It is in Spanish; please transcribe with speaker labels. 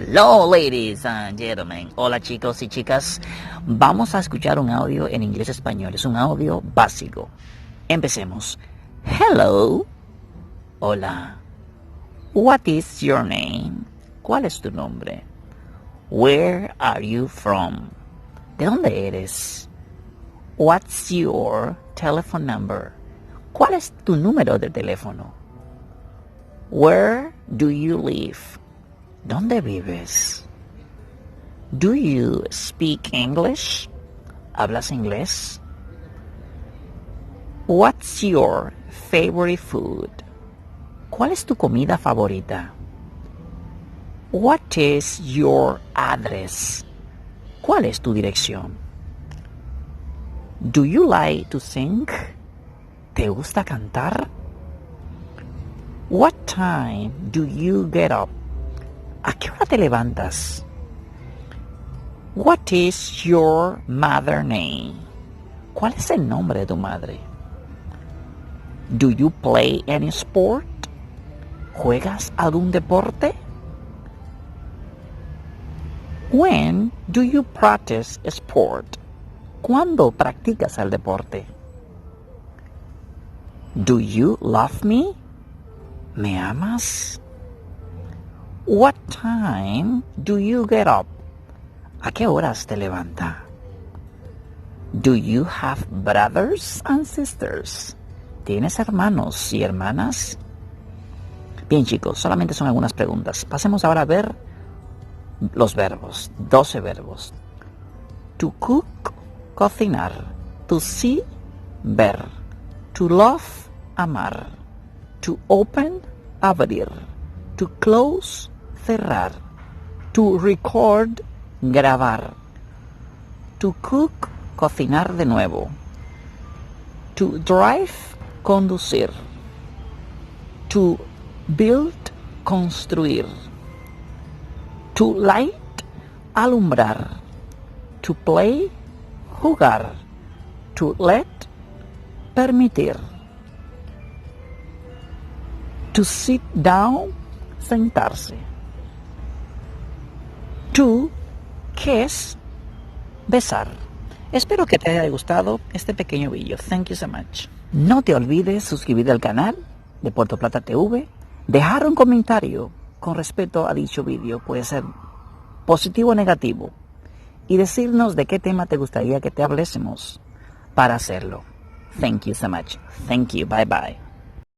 Speaker 1: Hello, ladies and gentlemen. Hola, chicos y chicas. Vamos a escuchar un audio en inglés-español. Es un audio básico. Empecemos. Hello. Hola. What is your name? ¿Cuál es tu nombre? Where are you from? ¿De dónde eres? What's your telephone number? ¿Cuál es tu número de teléfono? Where do you live? ¿Dónde vives? Do you speak English? ¿Hablas inglés? What's your favorite food? ¿Cuál es tu comida favorita? What is your address? ¿Cuál es tu dirección? Do you like to sing? ¿Te gusta cantar? What time do you get up? ¿A qué hora te levantas? What is your mother name? ¿Cuál es el nombre de tu madre? Do you play any sport? ¿Juegas algún deporte? When do you practice sport? ¿Cuándo practicas el deporte? Do you love me? ¿Me amas? What time do you get up? ¿A qué horas te levanta? Do you have brothers and sisters? ¿Tienes hermanos y hermanas? Bien, chicos, solamente son algunas preguntas. Pasemos ahora a ver los verbos. 12 verbos. To cook, cocinar. To see, ver. To love, amar. To open, abrir. To close, cerrar. To record, grabar. To cook, cocinar de nuevo. To drive, conducir. To build, construir. To light, alumbrar. To play, jugar. To let, permitir. To sit down, sentarse. To kiss, besar. Espero que te haya gustado este pequeño vídeo. Thank you so much. No te olvides suscribirte al canal de Puerto Plata TV, dejar un comentario con respecto a dicho vídeo, puede ser positivo o negativo, y decirnos de qué tema te gustaría que te hablésemos para hacerlo. Thank you so much. Thank you. Bye bye.